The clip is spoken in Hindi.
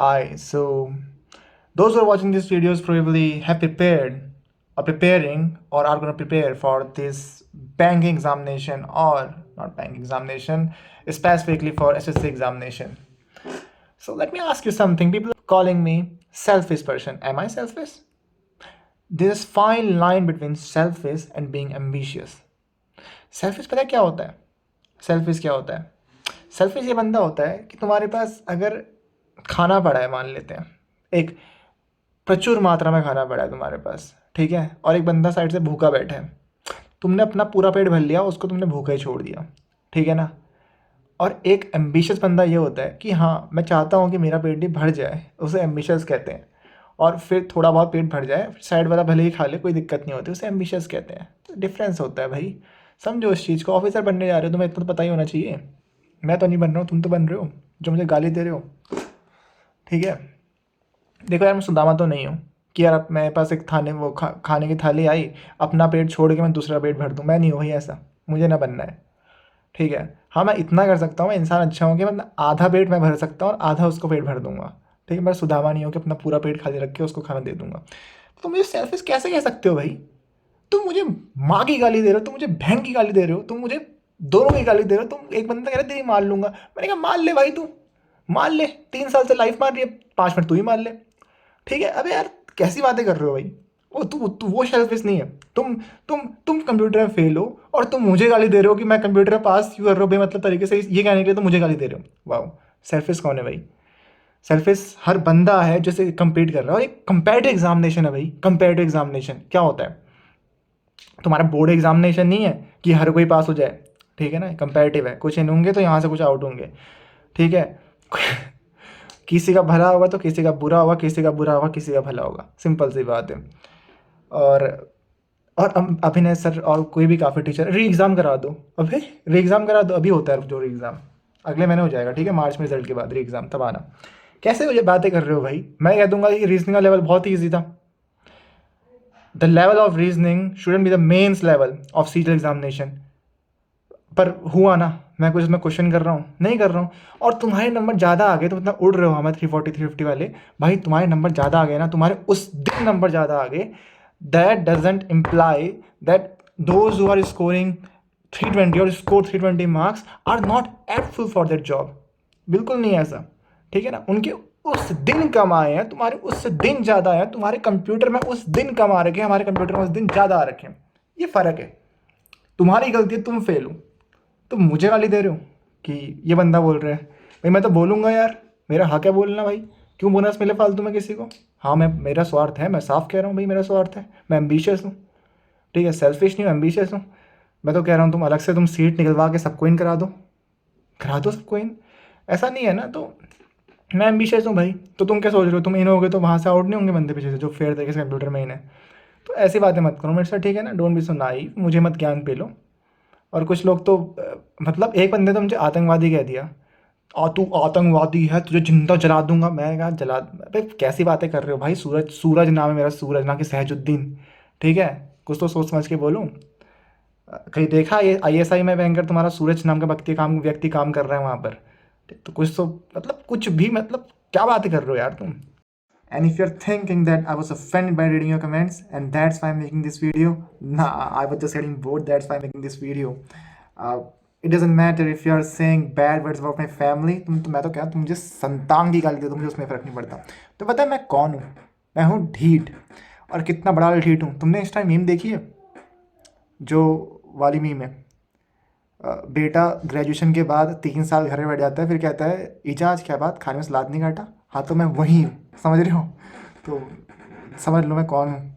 Hi. So, those who are watching these videos probably have prepared or preparing or are going to prepare for this banking examination or not banking examination, specifically for SSC examination. So, let me ask you something. People are calling me selfish person. Am I selfish? There's fine line between selfish and being ambitious. Selfish पता है क्या होता है? सेल्फिश क्या होता है? सेल्फिश ये बंदा होता है कि तुम्हारे पास अगर खाना पड़ा है, मान लेते हैं एक प्रचुर मात्रा में खाना पड़ा है तुम्हारे पास, ठीक है, और एक बंदा साइड से भूखा बैठा है। तुमने अपना पूरा पेट भर लिया, उसको तुमने भूखा ही छोड़ दिया, ठीक है ना। और एक एम्बिशियस बंदा ये होता है कि हाँ, मैं चाहता हूँ कि मेरा पेट भी भर जाए, उसे एम्बिशियस कहते हैं। और फिर थोड़ा बहुत पेट भर जाए, साइड वाला भले ही खा ले, कोई दिक्कत नहीं होती, उसे एम्बिशियस कहते हैं। तो डिफरेंस होता है भाई, समझो इस चीज़ को। ऑफिसर बनने जा रहे हो, तुम्हें इतना तो पता ही होना चाहिए। मैं तो नहीं बन रहा हूँ, तुम तो बन रहे हो जो मुझे गाली दे रहे हो, ठीक है। देखो यार, मैं सुदामा तो नहीं हूँ कि यार मेरे पास एक खाने की थाली आई, अपना पेट छोड़ के मैं दूसरा पेट भर दूँ। मैं नहीं हूँ भाई ऐसा, मुझे ना बनना है, ठीक है। हाँ, मैं इतना कर सकता हूँ, मैं इंसान अच्छा हूँ कि मैं आधा पेट मैं भर सकता हूँ और आधा उसको पेट भर दूंगा, ठीक है। मैं सुदामा नहीं हूँ कि अपना पूरा पेट खाली रख के उसको खाना दे दूंगा। तो मुझे सेल्फिश कैसे कह सकते हो भाई? तुम मुझे माँ की गाली दे रहे हो, तुम मुझे बहन की गाली दे रहे हो, तुम मुझे दोनों की गाली दे रहे हो। तुम एक बंदा कह रहा है तेरी मार लूंगा, मैंने कहा मार ले भाई, तू मार ले। 3 साल से लाइफ मार रही है, 5 मिनट तू ही मार ले, ठीक है। अबे यार, कैसी बातें कर रहे हो भाई? वो सेल्फिश नहीं है। तुम कंप्यूटर में फेल हो और तुम मुझे गाली दे रहे हो कि मैं कंप्यूटर में पास क्यों कर रहा हूँ बेमतलब तरीके से, ये कहने के लिए तुम मुझे गाली दे रहे हो। वाह, सेल्फिश कौन है भाई? सेल्फिश हर बंदा है जैसे कंपीट कर रहा है। और एक कंपेरेटिव एग्जामिनेशन है भाई। कंपेरेटिव एग्जामिनेशन क्या होता है? तुम्हारा बोर्ड एग्जामिनेशन नहीं है कि हर कोई पास हो जाए, ठीक है ना। कंपेरेटिव है, कुछ इन होंगे तो यहाँ से कुछ आउट होंगे, ठीक है। किसी का भला होगा तो किसी का बुरा होगा, किसी का बुरा होगा किसी का भला होगा, सिंपल सी बात है। और अभिनय सर और कोई भी काफ़ी टीचर, री एग्ज़ाम करा दो। अभी री एग्ज़ाम करा दो, अभी होता है जो री एग्ज़ाम, अगले महीने हो जाएगा, ठीक है। मार्च में रिजल्ट के बाद री एग्ज़ाम, तब आना। कैसे मुझे बातें कर रहे हो भाई? मैं कह दूंगा कि रीजनिंग का लेवल बहुत ही ईजी था। The level of reasoning shouldn't be the mains level of CGL examination. पर हुआ ना, मैं कुछ इसमें क्वेश्चन कर रहा हूँ? नहीं कर रहा हूँ। और तुम्हारे नंबर ज़्यादा आ गए, तुम इतना उड़ रहे हो हमें 340 350 वाले, भाई तुम्हारे नंबर ज़्यादा आ गए ना, तुम्हारे उस दिन नंबर ज़्यादा आ गए, that doesn't imply that those who are scoring 320 और score 320 marks are not aptful for that job. बिल्कुल नहीं ऐसा, ठीक है ना। उनके उस दिन कम आए हैं, तुम्हारे उस दिन ज़्यादा है। तुम्हारे कंप्यूटर में उस दिन कम आ रखे हैं, हमारे कंप्यूटर में उस दिन ज़्यादा आ रखे हैं। ये फ़र्क है। तुम्हारी गलती है, तुम फेल हो, तुम मुझे गाली दे रहे हो कि ये बंदा बोल रहा है। भाई मैं तो बोलूँगा यार, मेरा हक है बोलना भाई। क्यों बोनस मिले फालतू में किसी को? हाँ, मैं, मेरा स्वार्थ है, मैं साफ कह रहा हूँ भाई, मेरा स्वार्थ है। मैं एम्बिशियस हूँ, ठीक है। सेल्फिश नहीं हूँ, एम्बिशियस हूँ। मैं तो कह रहा हूँ तुम अलग से तुम सीट निकलवा के सबको इन करा दो, करा दो सबको इन। ऐसा नहीं है ना, तो मैं एम्बिशियस हूँ भाई। तो तुम क्या सोच रहे हो, तुम इन होगे तो वहाँ से आउट नहीं होंगे बंदे पीछे से जो फेयर तरीके से कंप्यूटर में इन है? तो ऐसी बातें मत करो मेरे साथ, ठीक है ना। डोंट बी सो नाइव, मुझे मत ज्ञान पे लो। और कुछ लोग तो मतलब एक बंदे तो मुझे आतंकवादी कह दिया। तू आतंकवादी है, तुझे जिंदा जला दूंगा। मैं कहा जला? अबे कैसी बातें कर रहे हो भाई? सूरज, सूरज नाम है मेरा, सूरज ना कि सहजुद्दीन, ठीक है। कुछ तो सोच समझ के बोलो। कहीं देखा ये ISI में बैंकर तुम्हारा सूरज नाम का व्यक्ति काम कर रहा है वहाँ पर? तो कुछ तो मतलब, कुछ भी मतलब, क्या बातें कर रहे हो यार तुम? And if you're thinking that I was offended by reading your comments and that's why I'm making this video, nah, I was just getting bored. That's why I'm making this video. Uh, it doesn't matter if you're saying bad words about my family. तो मैं तो क्या, तुम मुझे संतान की गाली दे दो, मुझे उसमें फ़र्क नहीं पड़ता। तो पता है मैं कौन हूँ? मैं हूँ ढीठ। और कितना बड़ा ढीठ हूँ। तुमने इंस्टा मीम देखी है जो वाली मीम है? बेटा ग्रेजुएशन के बाद 3 साल घर में बैठ जाता है, फिर कहता है इजाज क्या बात, खाने में सलाद नहीं काटा? हाँ, तो मैं वही हूँ, समझ रहे हो? तो समझ लो मैं कौन हूँ।